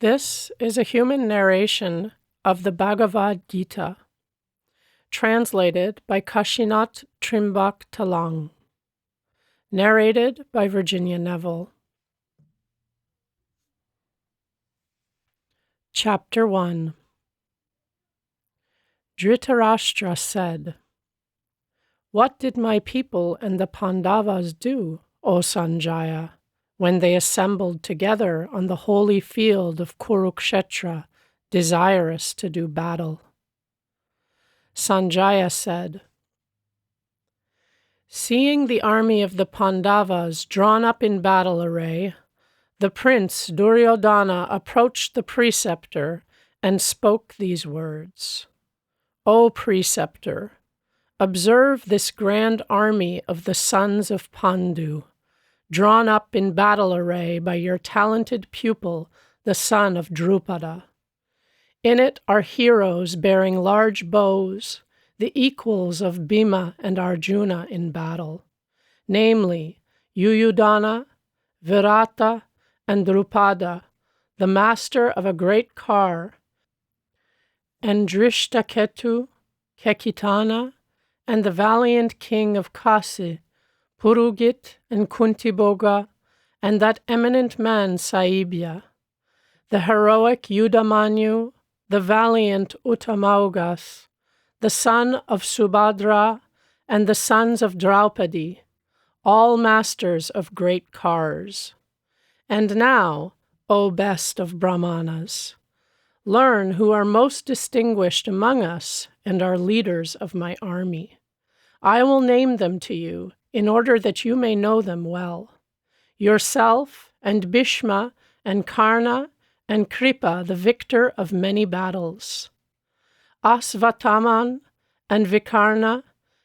This is a human narration of the Bhagavad Gita, translated by Kashinath Trimbak Telang, narrated by Virginia Neville. Chapter 1. Dhritarashtra said, "What did my people and the Pandavas do, O Sanjaya, when they assembled together on the holy field of Kurukshetra, desirous to do battle?" Sanjaya said, "Seeing the army of the Pandavas drawn up in battle array, the prince Duryodhana approached the preceptor and spoke these words. O preceptor, observe this grand army of the sons of Pandu, drawn up in battle array by your talented pupil, the son of Drupada. In it are heroes bearing large bows, the equals of Bhima and Arjuna in battle, namely Yuyudhana, Virata, and Drupada, the master of a great car, and Drishtaketu, Kekitana, and the valiant king of Kasi, Purugit and Kuntiboga, and that eminent man Saibya, the heroic Yudamanyu, the valiant Uttamaugas, the son of Subhadra, and the sons of Draupadi, all masters of great cars. And now, O best of Brahmanas, learn who are most distinguished among us and are leaders of my army. I will name them to you, in order that you may know them well. Yourself, and Bhishma, and Karna, and Kripa, the victor of many battles. Asvataman, and Vikarna,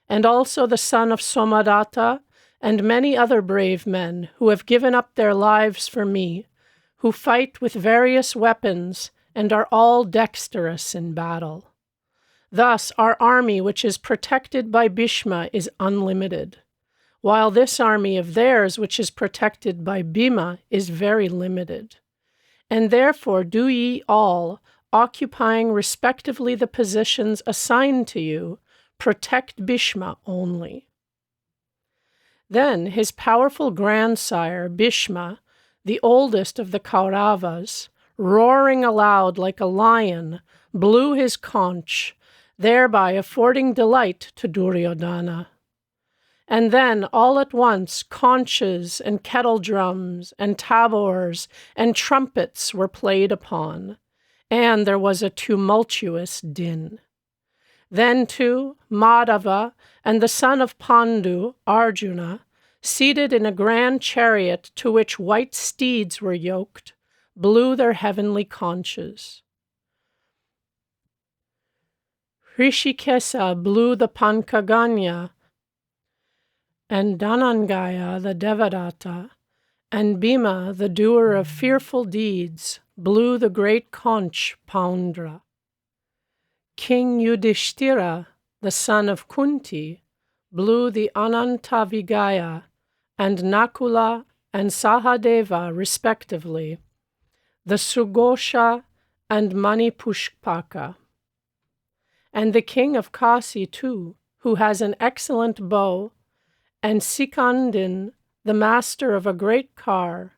and also the son of Somadatta, and many other brave men who have given up their lives for me, who fight with various weapons and are all dexterous in battle. Thus our army, which is protected by Bhishma, is unlimited, while this army of theirs, which is protected by Bhima, is very limited. And therefore do ye all, occupying respectively the positions assigned to you, protect Bhishma only." Then his powerful grandsire, Bhishma, the oldest of the Kauravas, roaring aloud like a lion, blew his conch, thereby affording delight to Duryodhana. And then, all at once, conches and kettle drums and tabors and trumpets were played upon, and there was a tumultuous din. Then, too, Madhava and the son of Pandu, Arjuna, seated in a grand chariot to which white steeds were yoked, blew their heavenly conches. Hrishikesa blew the Pankaganya, and Dhanangaya the Devadatta, and Bhima, the doer of fearful deeds, blew the great conch Poundra. King Yudhishthira, the son of Kunti, blew the Anantavigaya, and Nakula and Sahadeva, respectively, the Sughosha and Manipushpaka. And the king of Kasi, too, who has an excellent bow, and Sikandin, the master of a great car,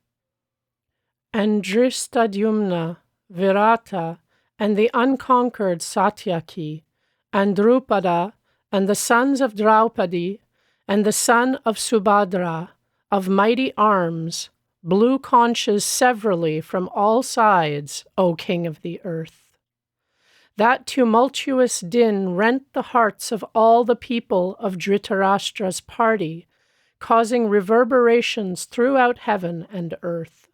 and Dhristadyumna, Virata, and the unconquered Satyaki, and Drupada, and the sons of Draupadi, and the son of Subhadra, of mighty arms, blew conches severally from all sides, O king of the earth. That tumultuous din rent the hearts of all the people of Dhritarashtra's party, causing reverberations throughout heaven and earth.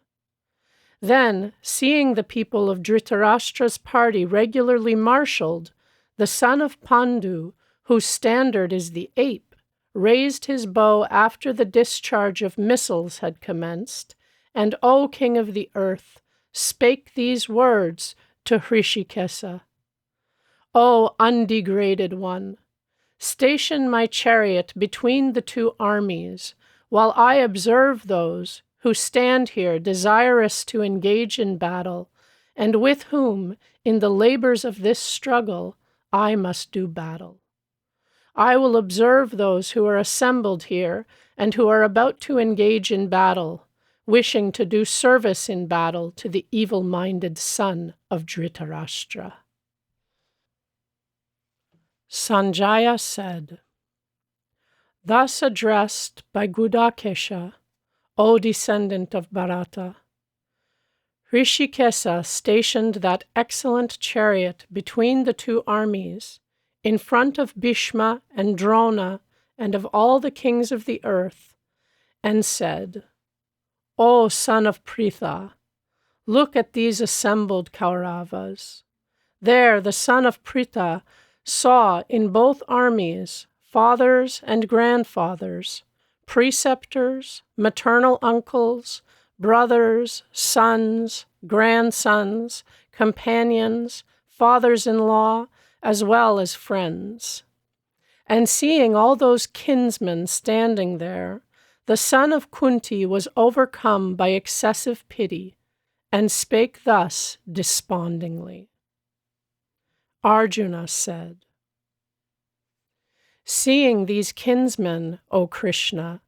Then, seeing the people of Dhritarashtra's party regularly marshaled, the son of Pandu, whose standard is the ape, raised his bow after the discharge of missiles had commenced, and, O king of the earth, spake these words to Hrishikesa. O undegraded one, station my chariot between the two armies, while I observe those who stand here desirous to engage in battle, and with whom, in the labors of this struggle, I must do battle. I will observe those who are assembled here and who are about to engage in battle, wishing to do service in battle to the evil-minded son of Dhritarashtra." Sanjaya said, "Thus addressed by Gudakesha, O descendant of Bharata, Rishikesa stationed that excellent chariot between the two armies, in front of Bhishma and Drona and of all the kings of the earth, and said, 'O son of Pritha, look at these assembled Kauravas. There the son of Pritha saw in both armies fathers and grandfathers, preceptors, maternal uncles, brothers, sons, grandsons, companions, fathers-in-law, as well as friends. And seeing all those kinsmen standing there, the son of Kunti was overcome by excessive pity, and spake thus despondingly." Arjuna said, "Seeing these kinsmen, O Krishna,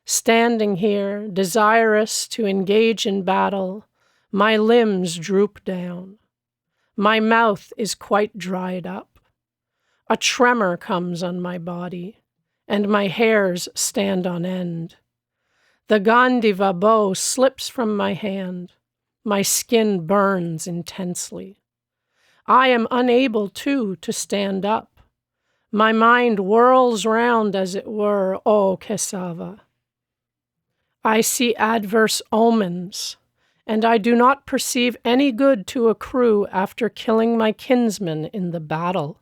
standing here, desirous to engage in battle, my limbs droop down. My mouth is quite dried up. A tremor comes on my body, and my hairs stand on end. The Gandiva bow slips from my hand. My skin burns intensely. I am unable, too, to stand up. My mind whirls round, as it were, O Kesava. I see adverse omens, and I do not perceive any good to accrue after killing my kinsmen in the battle.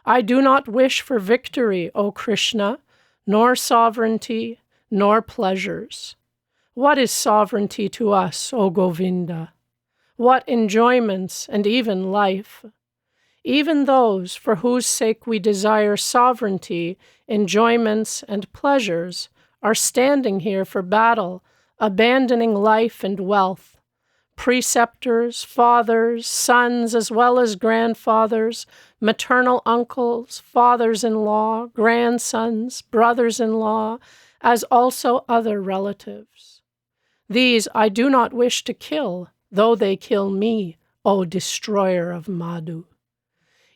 I do not wish for victory, O Krishna, nor sovereignty, nor pleasures. What is sovereignty to us, O Govinda? What enjoyments and even life? Even those for whose sake we desire sovereignty, enjoyments, and pleasures are standing here for battle, abandoning life and wealth. Preceptors, fathers, sons, as well as grandfathers, maternal uncles, fathers-in-law, grandsons, brothers-in-law, as also other relatives. These I do not wish to kill, though they kill me, O destroyer of Madhu.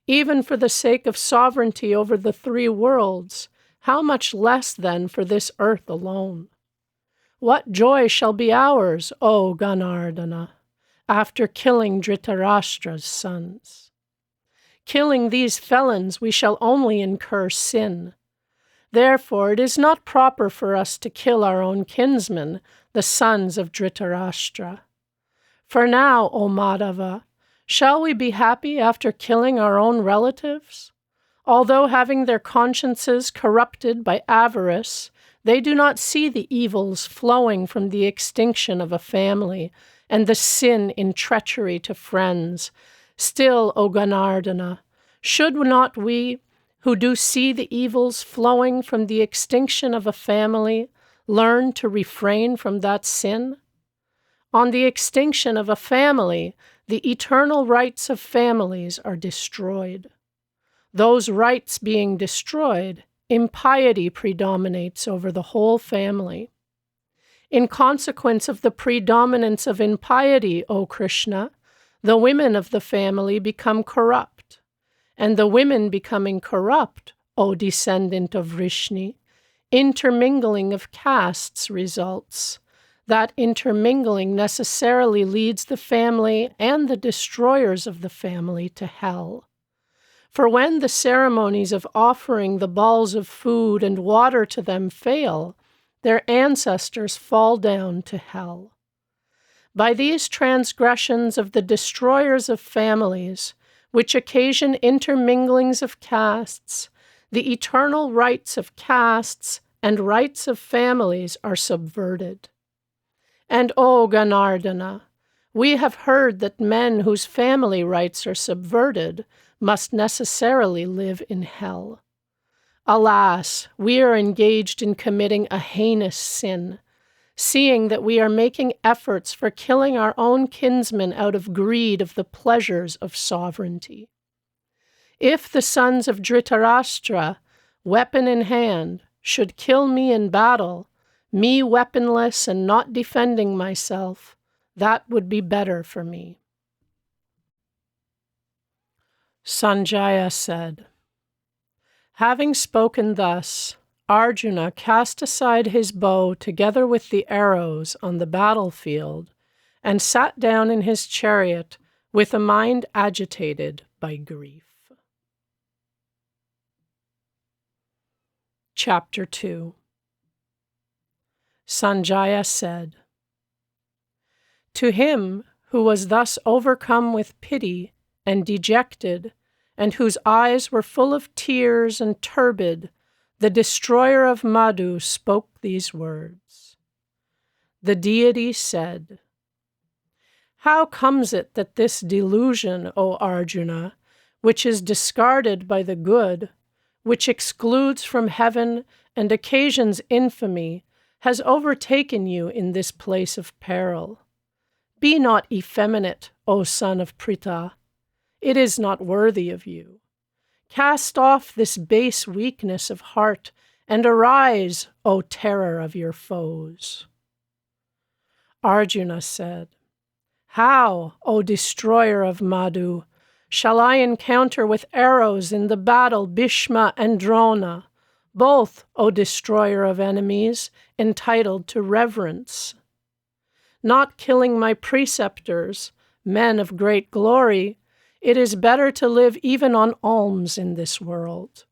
Even for the sake of sovereignty over the three worlds, how much less then for this earth alone? What joy shall be ours, O Ganardana, after killing Dhritarashtra's sons? Killing these felons we shall only incur sin. Therefore it is not proper for us to kill our own kinsmen, the sons of Dhritarashtra. For now, O Madhava, shall we be happy after killing our own relatives? Although having their consciences corrupted by avarice, they do not see the evils flowing from the extinction of a family and the sin in treachery to friends. Still, O Ganardana, should not we, who do see the evils flowing from the extinction of a family, learn to refrain from that sin? On the extinction of a family, the eternal rights of families are destroyed. Those rights being destroyed, impiety predominates over the whole family. In consequence of the predominance of impiety, O Krishna, the women of the family become corrupt, and the women becoming corrupt, O descendant of Vrishni, intermingling of castes results. That intermingling necessarily leads the family and the destroyers of the family to hell. For when the ceremonies of offering the balls of food and water to them fail, their ancestors fall down to hell. By these transgressions of the destroyers of families, which occasion interminglings of castes, the eternal rights of castes and rights of families are subverted. And, O Ganardana, we have heard that men whose family rights are subverted must necessarily live in hell. Alas, we are engaged in committing a heinous sin, seeing that we are making efforts for killing our own kinsmen out of greed of the pleasures of sovereignty. If the sons of Dhritarashtra, weapon in hand, should kill me in battle, me weaponless and not defending myself, that would be better for me. Sanjaya said, having spoken thus, Arjuna cast aside his bow together with the arrows on the battlefield and sat down in his chariot with a mind agitated by grief. Chapter 2. Sanjaya said, to him who was thus overcome with pity and dejected, and whose eyes were full of tears and turbid, the destroyer of Madhu spoke these words. The deity said, how comes it that this delusion, O Arjuna, which is discarded by the good, which excludes from heaven and occasions infamy, has overtaken you in this place of peril? Be not effeminate, O son of Pritha. It is not worthy of you. Cast off this base weakness of heart, and arise, O terror of your foes. Arjuna said, how, O destroyer of Madhu, shall I encounter with arrows in the battle Bhishma and Drona, both, O destroyer of enemies, entitled to reverence? Not killing my preceptors, men of great glory, it is better to live even on alms in this world.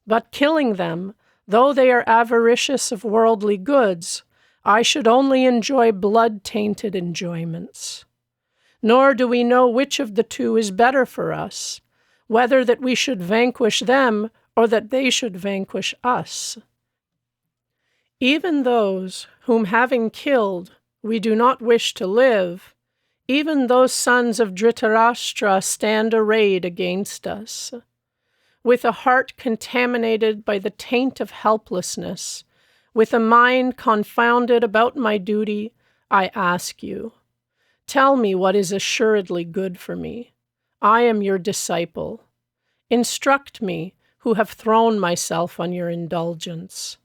But killing them, though they are avaricious of worldly goods, I should only enjoy blood-tainted enjoyments. Nor do we know which of the two is better for us, whether that we should vanquish them or that they should vanquish us. Even those whom having killed we do not wish to live, even those sons of Dhritarashtra stand arrayed against us. With a heart contaminated by the taint of helplessness, with a mind confounded about my duty, I ask you, tell me what is assuredly good for me. I am your disciple. Instruct me, who have thrown myself on your indulgence.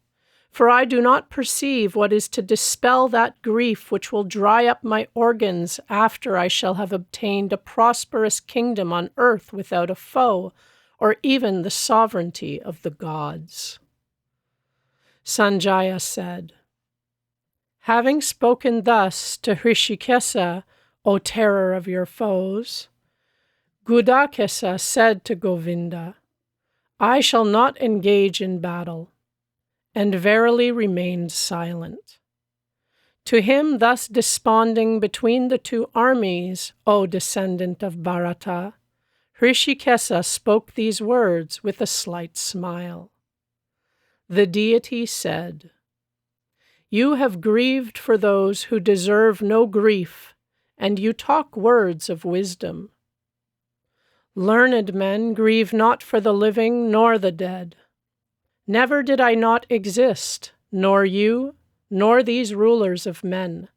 For I do not perceive what is to dispel that grief which will dry up my organs after I shall have obtained a prosperous kingdom on earth without a foe, or even the sovereignty of the gods. Sanjaya said, having spoken thus to Hrishikesa, O terror of your foes, Gudakesa said to Govinda, I shall not engage in battle, and verily remained silent. To him thus desponding between the two armies, O descendant of Bharata, Hrishikesa spoke these words with a slight smile. The deity said, you have grieved for those who deserve no grief, and you talk words of wisdom. Learned men grieve not for the living nor the dead. Never did I not exist, nor you, nor these rulers of men,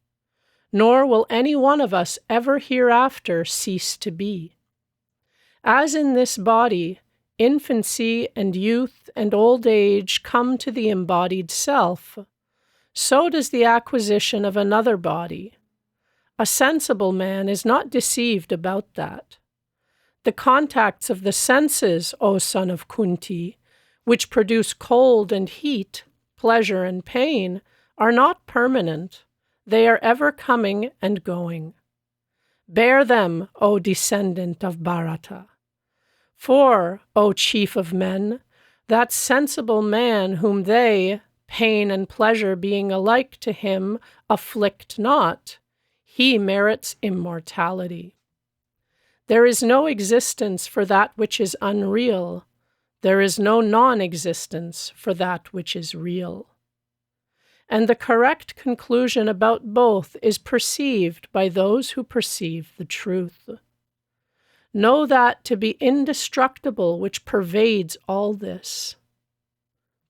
nor will any one of us ever hereafter cease to be. As in this body, infancy and youth and old age come to the embodied self, so does the acquisition of another body. A sensible man is not deceived about that. The contacts of the senses, O son of Kunti, which produce cold and heat, pleasure and pain, are not permanent. They are ever coming and going. Bear them, O descendant of Bharata. For, O chief of men, that sensible man whom they, pain and pleasure being alike to him, afflict not, he merits immortality. There is no existence for that which is unreal. There is no non-existence for that which is real. And the correct conclusion about both is perceived by those who perceive the truth. Know that to be indestructible which pervades all this.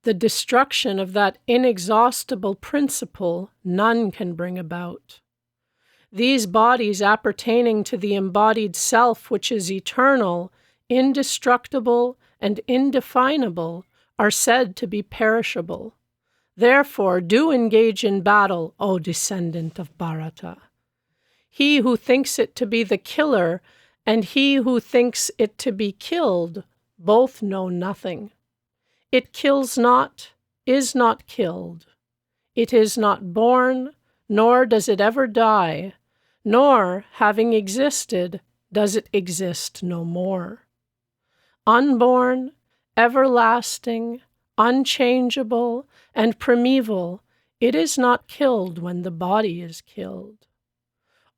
The destruction of that inexhaustible principle none can bring about. These bodies appertaining to the embodied self, which is eternal, indestructible, and indefinable, are said to be perishable. Therefore, do engage in battle, O descendant of Bharata. He who thinks it to be the killer and he who thinks it to be killed both know nothing. It kills not, is not killed. It is not born, nor does it ever die, nor, having existed, does it exist no more. Unborn, everlasting, unchangeable, and primeval, it is not killed when the body is killed.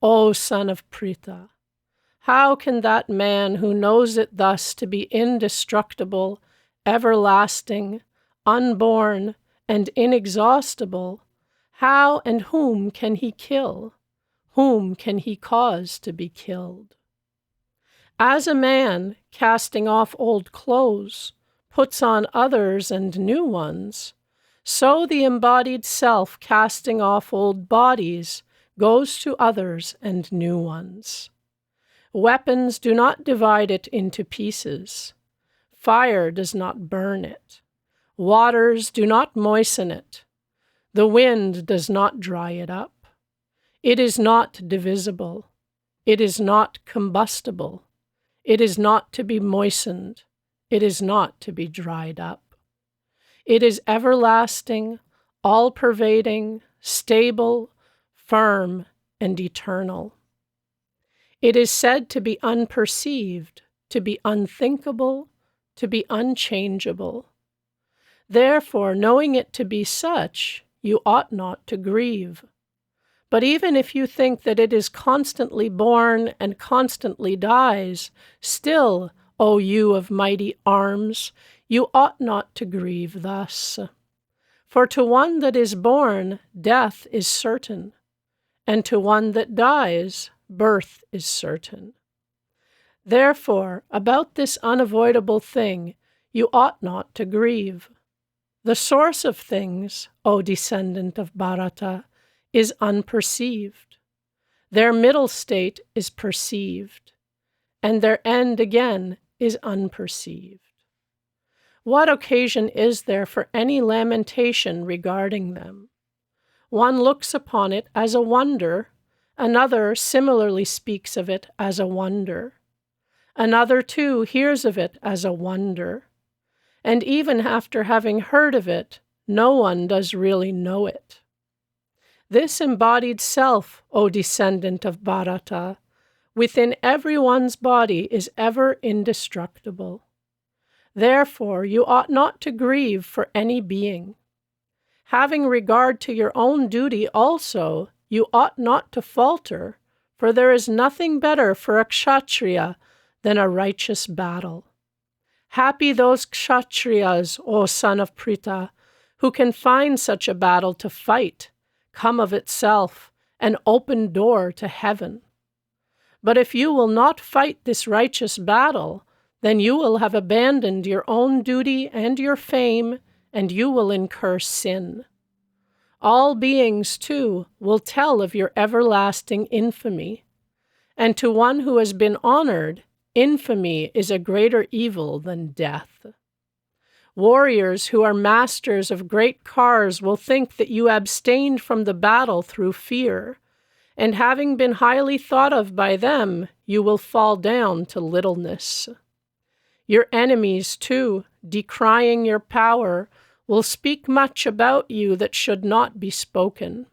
O son of Pritha, how can that man who knows it thus to be indestructible, everlasting, unborn, and inexhaustible, how and whom can he kill? Whom can he cause to be killed? As a man, casting off old clothes, puts on others and new ones, so the embodied self, casting off old bodies, goes to others and new ones. Weapons do not divide it into pieces. Fire does not burn it. Waters do not moisten it. The wind does not dry it up. It is not divisible. It is not combustible. It is not to be moistened. It is not to be dried up. It is everlasting, all-pervading, stable, firm, and eternal. It is said to be unperceived, to be unthinkable, to be unchangeable. Therefore, knowing it to be such, you ought not to grieve. But even if you think that it is constantly born and constantly dies, still, O you of mighty arms, you ought not to grieve thus. For to one that is born, death is certain, and to one that dies, birth is certain. Therefore, about this unavoidable thing, you ought not to grieve. The source of things, O descendant of Bharata, is unperceived. Their middle state is perceived, and their end again is unperceived. What occasion is there for any lamentation regarding them? One looks upon it as a wonder, another similarly speaks of it as a wonder. Another, too, hears of it as a wonder. And even after having heard of it, no one does really know it. This embodied self, O descendant of Bharata, within everyone's body is ever indestructible. Therefore, you ought not to grieve for any being. Having regard to your own duty also, you ought not to falter, for there is nothing better for a kshatriya than a righteous battle. Happy those kshatriyas, O son of Pritha, who can find such a battle to fight, come of itself, an open door to heaven. But if you will not fight this righteous battle, then you will have abandoned your own duty and your fame, and you will incur sin. All beings, too, will tell of your everlasting infamy. And to one who has been honored, infamy is a greater evil than death. Warriors who are masters of great cars will think that you abstained from the battle through fear, and having been highly thought of by them, you will fall down to littleness. Your enemies, too, decrying your power, will speak much about you that should not be spoken.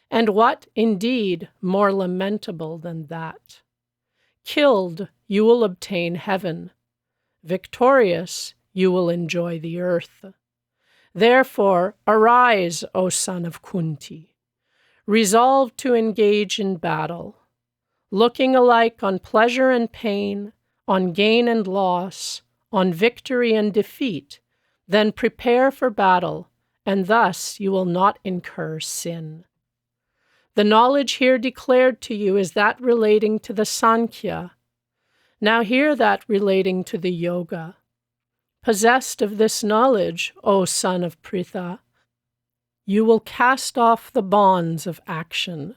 And what, indeed, more lamentable than that? Killed, you will obtain heaven. Victorious, you will enjoy the earth. Therefore, arise, O son of Kunti. Resolve to engage in battle, looking alike on pleasure and pain, on gain and loss, on victory and defeat, then prepare for battle, and thus you will not incur sin. The knowledge here declared to you is that relating to the Sankhya. Now hear that relating to the Yoga. Possessed of this knowledge, O son of Pritha, you will cast off the bonds of action.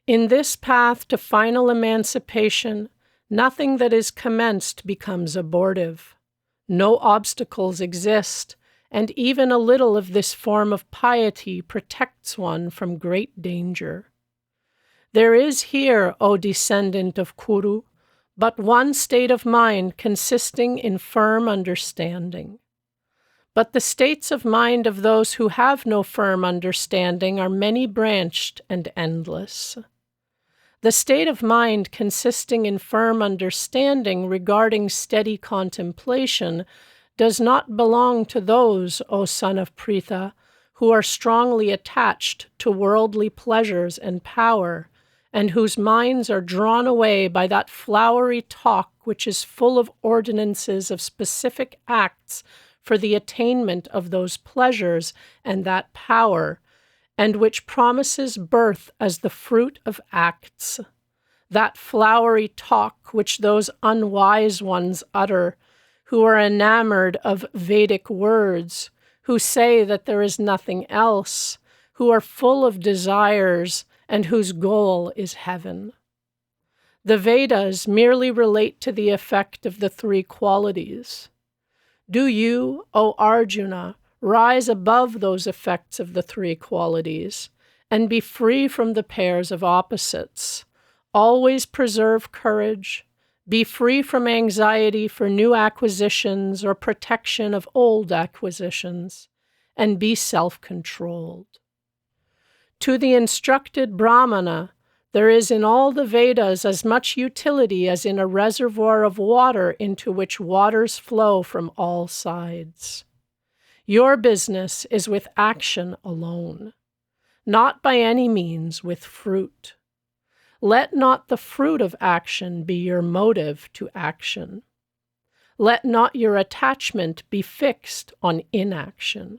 In this path to final emancipation, nothing that is commenced becomes abortive. No obstacles exist, and even a little of this form of piety protects one from great danger. There is here, O descendant of Kuru, but one state of mind consisting in firm understanding. But the states of mind of those who have no firm understanding are many-branched and endless. The state of mind consisting in firm understanding regarding steady contemplation does not belong to those, O son of Pritha, who are strongly attached to worldly pleasures and power, and whose minds are drawn away by that flowery talk which is full of ordinances of specific acts for the attainment of those pleasures and that power, and which promises birth as the fruit of acts. That flowery talk which those unwise ones utter, who are enamored of Vedic words, who say that there is nothing else, who are full of desires, and whose goal is heaven. The Vedas merely relate to the effect of the three qualities. Do you, O Arjuna, rise above those effects of the three qualities, and be free from the pairs of opposites. Always preserve courage, be free from anxiety for new acquisitions or protection of old acquisitions, and be self-controlled. To the instructed Brahmana, there is in all the Vedas as much utility as in a reservoir of water into which waters flow from all sides. Your business is with action alone, not by any means with fruit. Let not the fruit of action be your motive to action. Let not your attachment be fixed on inaction.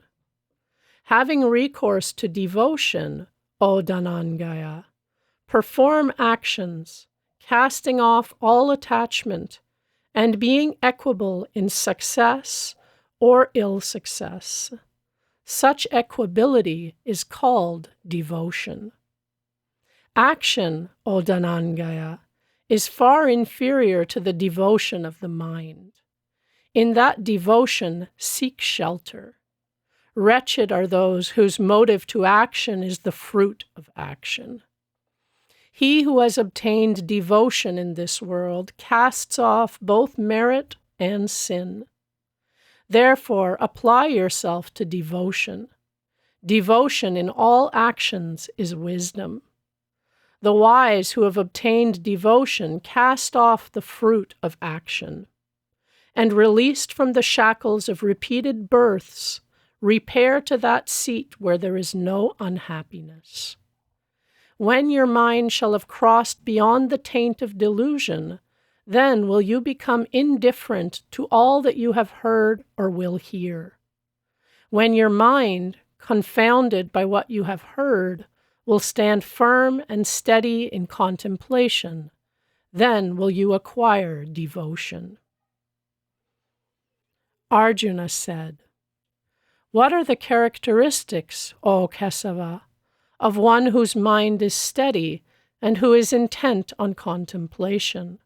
Having recourse to devotion, O Dhananjaya, perform actions, casting off all attachment, and being equable in success or ill success. Such equability is called devotion. Action, O Dhananjaya, is far inferior to the devotion of the mind. In that devotion, seek shelter. Wretched are those whose motive to action is the fruit of action. He who has obtained devotion in this world casts off both merit and sin. Therefore, apply yourself to devotion. Devotion in all actions is wisdom. The wise who have obtained devotion cast off the fruit of action, and released from the shackles of repeated births, repair to that seat where there is no unhappiness. When your mind shall have crossed beyond the taint of delusion, then will you become indifferent to all that you have heard or will hear. When your mind, confounded by what you have heard, will stand firm and steady in contemplation, then will you acquire devotion. Arjuna said, What are the characteristics, O Kesava, of one whose mind is steady and who is intent on contemplation?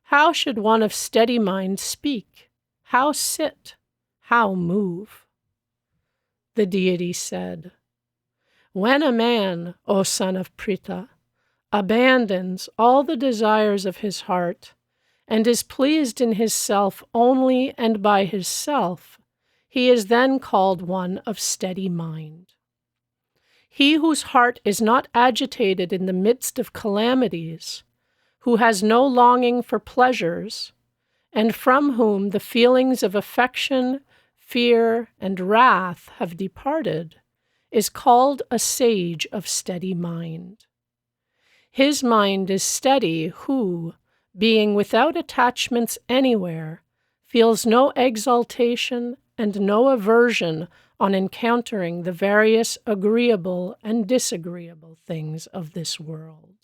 How should one of steady mind speak? How sit? How move? The deity said, When a man, O son of Pritha, abandons all the desires of his heart and is pleased in his self only and by his self, he is then called one of steady mind. He whose heart is not agitated in the midst of calamities, who has no longing for pleasures, and from whom the feelings of affection, fear, and wrath have departed, is called a sage of steady mind. His mind is steady who, being without attachments anywhere, feels no exaltation and no aversion on encountering the various agreeable and disagreeable things of this world.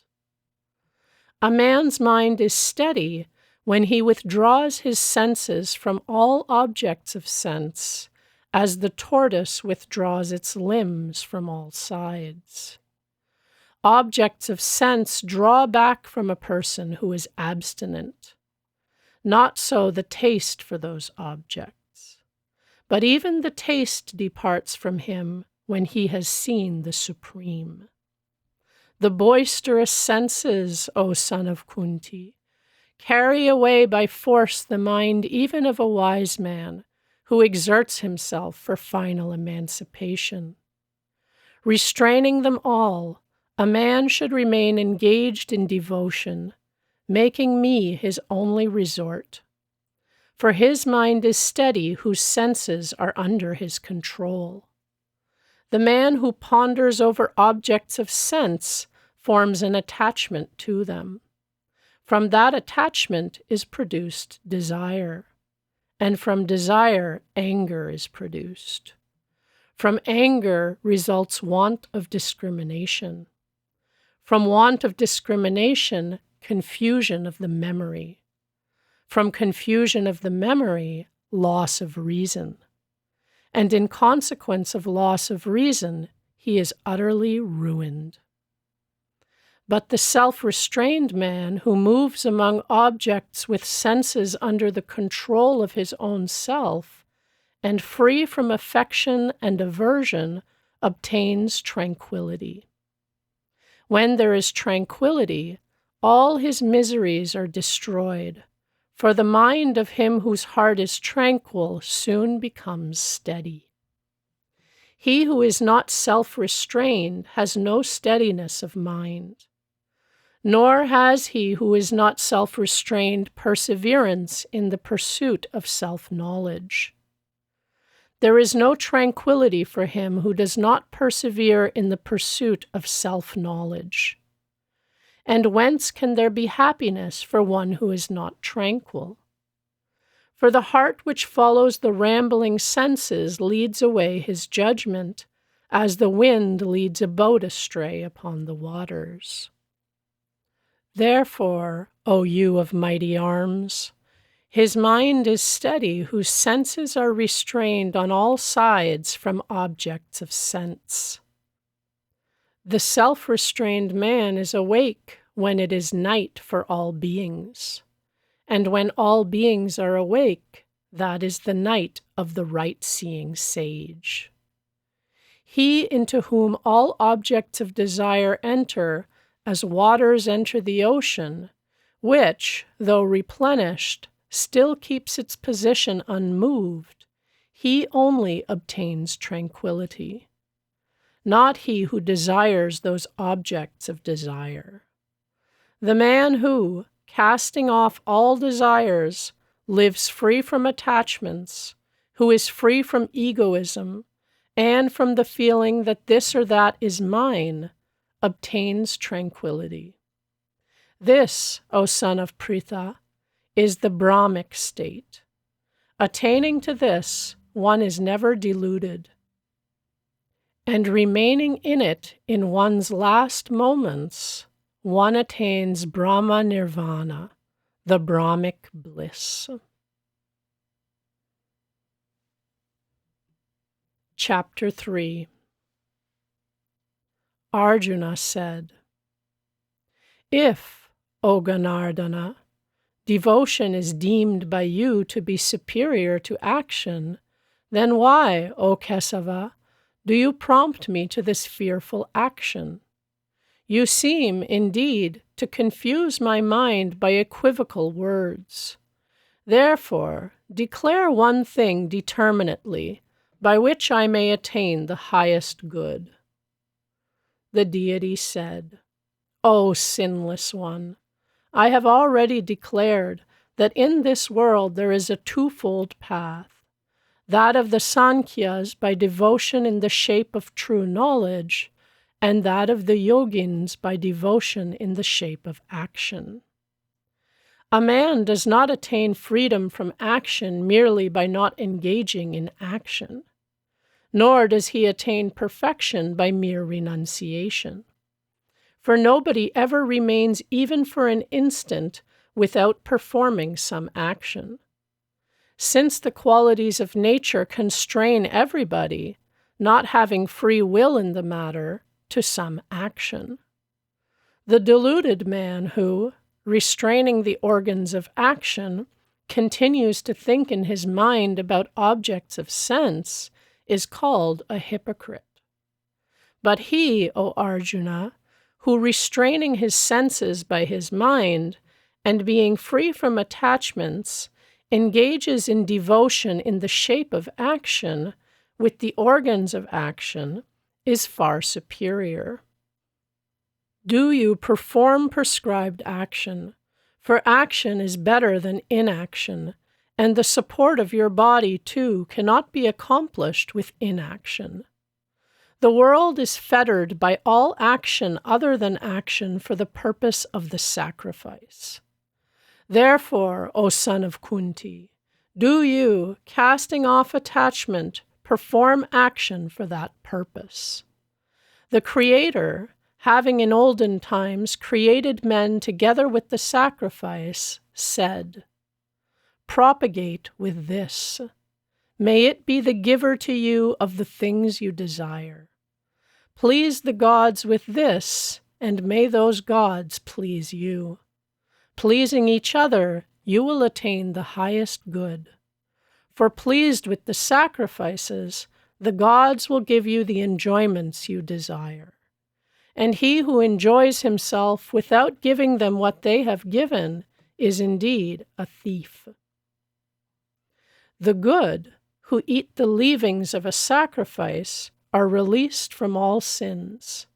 A man's mind is steady when he withdraws his senses from all objects of sense, as the tortoise withdraws its limbs from all sides. Objects of sense draw back from a person who is abstinent. Not so the taste for those objects, but even the taste departs from him when he has seen the Supreme. The boisterous senses, O son of Kunti, carry away by force the mind even of a wise man who exerts himself for final emancipation. Restraining them all, a man should remain engaged in devotion, making me his only resort. For his mind is steady whose senses are under his control. The man who ponders over objects of sense forms an attachment to them. From that attachment is produced desire, and from desire anger is produced. From anger results want of discrimination. From want of discrimination, confusion of the memory. From confusion of the memory, loss of reason. And in consequence of loss of reason, he is utterly ruined. But the self-restrained man who moves among objects with senses under the control of his own self, and free from affection and aversion, obtains tranquility. When there is tranquility, all his miseries are destroyed, for the mind of him whose heart is tranquil soon becomes steady. He who is not self-restrained has no steadiness of mind, nor has he who is not self-restrained perseverance in the pursuit of self-knowledge. There is no tranquility for him who does not persevere in the pursuit of self-knowledge. And whence can there be happiness for one who is not tranquil? For the heart which follows the rambling senses leads away his judgment, as the wind leads a boat astray upon the waters. Therefore, O you of mighty arms, his mind is steady whose senses are restrained on all sides from objects of sense. The self-restrained man is awake when it is night for all beings, and when all beings are awake, that is the night of the right-seeing sage. He into whom all objects of desire enter, as waters enter the ocean, which, though replenished, still keeps its position unmoved, he only obtains tranquility, not he who desires those objects of desire. The man who, casting off all desires, lives free from attachments, who is free from egoism, and from the feeling that this or that is mine, obtains tranquility. This, O son of Pritha, is the Brahmic state. Attaining to this, one is never deluded. And remaining in it in one's last moments, one attains Brahma Nirvana, the Brahmic bliss. Chapter 3. Arjuna said, If, O Ganardana, devotion is deemed by you to be superior to action, then why, O Kesava, do you prompt me to this fearful action? You seem, indeed, to confuse my mind by equivocal words. Therefore, declare one thing determinately, by which I may attain the highest good. The deity said, O sinless one, I have already declared that in this world there is a twofold path, that of the Sankhyas by devotion in the shape of true knowledge, and that of the yogins by devotion in the shape of action. A man does not attain freedom from action merely by not engaging in action, nor does he attain perfection by mere renunciation. For nobody ever remains even for an instant without performing some action. Since the qualities of nature constrain everybody, not having free will in the matter, to some action. The deluded man who, restraining the organs of action, continues to think in his mind about objects of sense, is called a hypocrite. But he, O Arjuna, who restraining his senses by his mind, and being free from attachments, engages in devotion in the shape of action, with the organs of action, is far superior. Do you perform prescribed action? For action is better than inaction, and the support of your body, too, cannot be accomplished with inaction. The world is fettered by all action other than action for the purpose of the sacrifice. Therefore, O son of Kunti, do you, casting off attachment, perform action for that purpose. The Creator, having in olden times created men together with the sacrifice, said, "Propagate with this. May it be the giver to you of the things you desire. Please the gods with this, and may those gods please you. Pleasing each other, you will attain the highest good. For pleased with the sacrifices, the gods will give you the enjoyments you desire. And he who enjoys himself without giving them what they have given is indeed a thief. The good, who eat the leavings of a sacrifice, are released from all sins.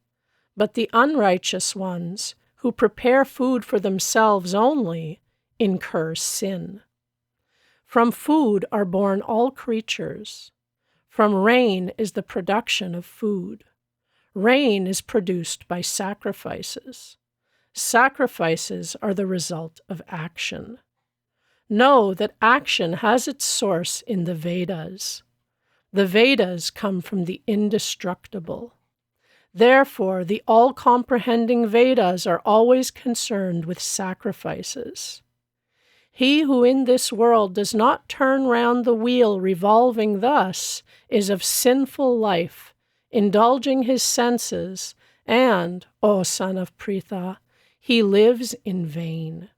But the unrighteous ones, who prepare food for themselves only, incur sin. From food are born all creatures. From rain is the production of food. Rain is produced by sacrifices. Sacrifices are the result of action. Know that action has its source in the Vedas. The Vedas come from the indestructible. Therefore, the all-comprehending Vedas are always concerned with sacrifices. He who in this world does not turn round the wheel revolving thus is of sinful life, indulging his senses, and, O son of Pritha, he lives in vain.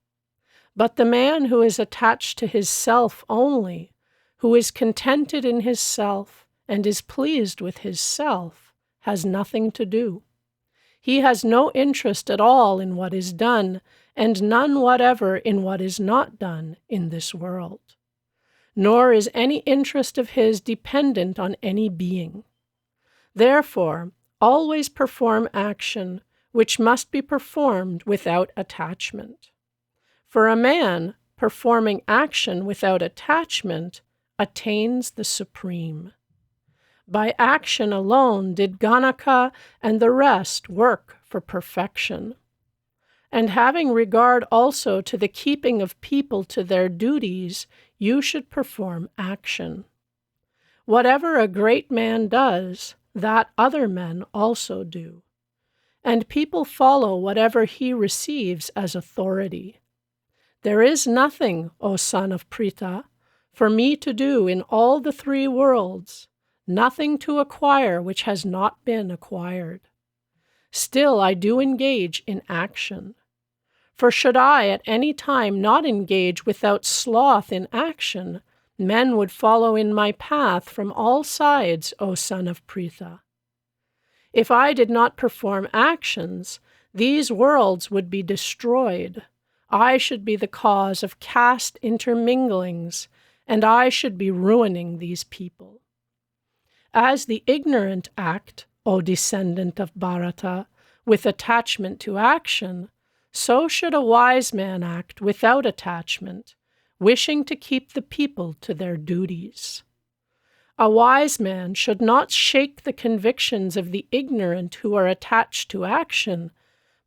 But the man who is attached to his self only, who is contented in his self and is pleased with his self, has nothing to do. He has no interest at all in what is done, and none whatever in what is not done in this world. Nor is any interest of his dependent on any being. Therefore, always perform action which must be performed without attachment. For a man, performing action without attachment attains the supreme. By action alone did Ganaka and the rest work for perfection. And having regard also to the keeping of people to their duties, you should perform action. Whatever a great man does, that other men also do. And people follow whatever he receives as authority. There is nothing, O son of Pritha, for me to do in all the three worlds, nothing to acquire which has not been acquired. Still I do engage in action. For should I at any time not engage without sloth in action, men would follow in my path from all sides, O son of Pritha. If I did not perform actions, these worlds would be destroyed. I should be the cause of caste interminglings, and I should be ruining these people. As the ignorant act, O descendant of Bharata, with attachment to action, so should a wise man act without attachment, wishing to keep the people to their duties. A wise man should not shake the convictions of the ignorant who are attached to action,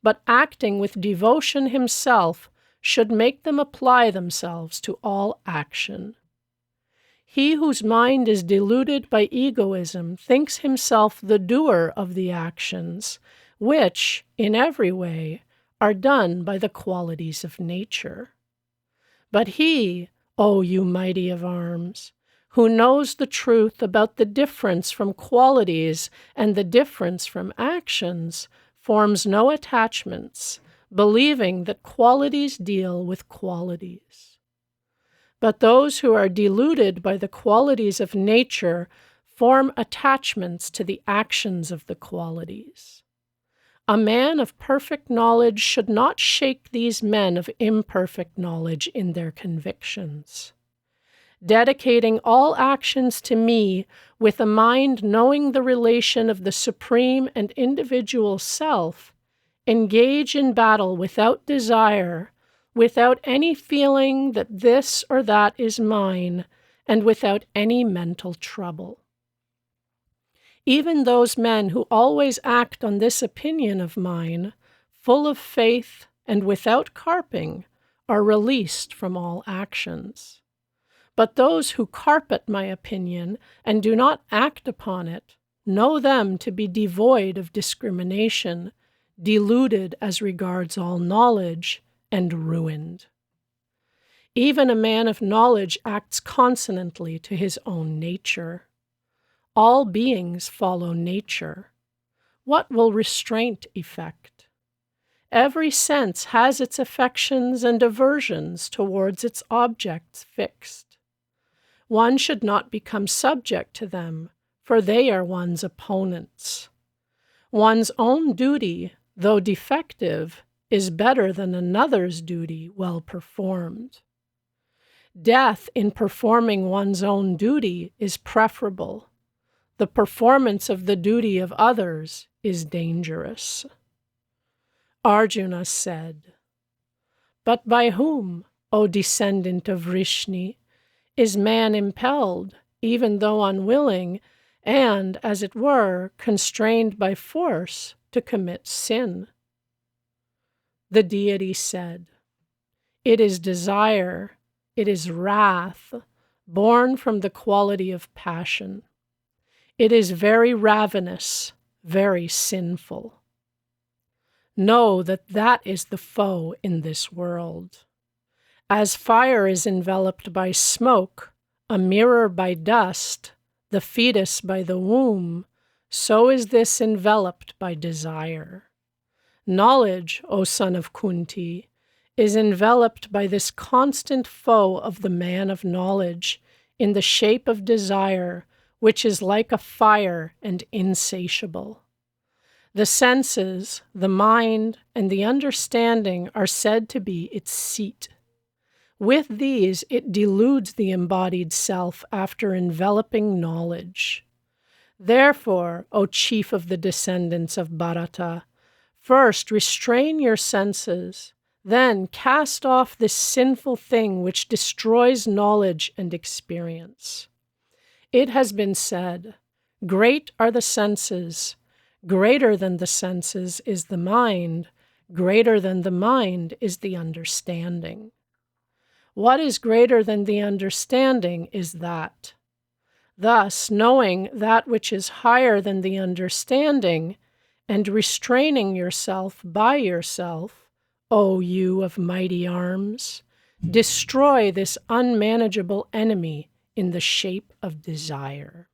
but acting with devotion himself should make them apply themselves to all action. He whose mind is deluded by egoism thinks himself the doer of the actions, which, in every way, are done by the qualities of nature. But he, O you mighty of arms, who knows the truth about the difference from qualities and the difference from actions, forms no attachments, believing that qualities deal with qualities. But those who are deluded by the qualities of nature form attachments to the actions of the qualities. A man of perfect knowledge should not shake these men of imperfect knowledge in their convictions. Dedicating all actions to me with a mind knowing the relation of the supreme and individual self, engage in battle without desire, without any feeling that this or that is mine, and without any mental trouble. Even those men who always act on this opinion of mine, full of faith and without carping, are released from all actions. But those who carp at my opinion and do not act upon it, know them to be devoid of discrimination, deluded as regards all knowledge, and ruined. Even a man of knowledge acts consonantly to his own nature. All beings follow nature. What will restraint effect? Every sense has its affections and aversions towards its objects fixed. One should not become subject to them, for they are one's opponents. One's own duty, though defective, is better than another's duty well performed. Death in performing one's own duty is preferable. The performance of the duty of others is dangerous. Arjuna said, "But by whom, O descendant of Vrishni, is man impelled, even though unwilling, and, as it were, constrained by force to commit sin?" The deity said, "It is desire, it is wrath, born from the quality of passion. It is very ravenous, very sinful. Know that that is the foe in this world. As fire is enveloped by smoke, a mirror by dust, the fetus by the womb, so is this enveloped by desire. Knowledge, O son of Kunti, is enveloped by this constant foe of the man of knowledge in the shape of desire, which is like a fire and insatiable. The senses, the mind, and the understanding are said to be its seat. With these, it deludes the embodied self after enveloping knowledge. Therefore, O chief of the descendants of Bharata, first restrain your senses, then cast off this sinful thing which destroys knowledge and experience. It has been said, great are the senses, greater than the senses is the mind, greater than the mind is the understanding. What is greater than the understanding is that. Thus, knowing that which is higher than the understanding, and restraining yourself by yourself, O you of mighty arms, destroy this unmanageable enemy in the shape of desire.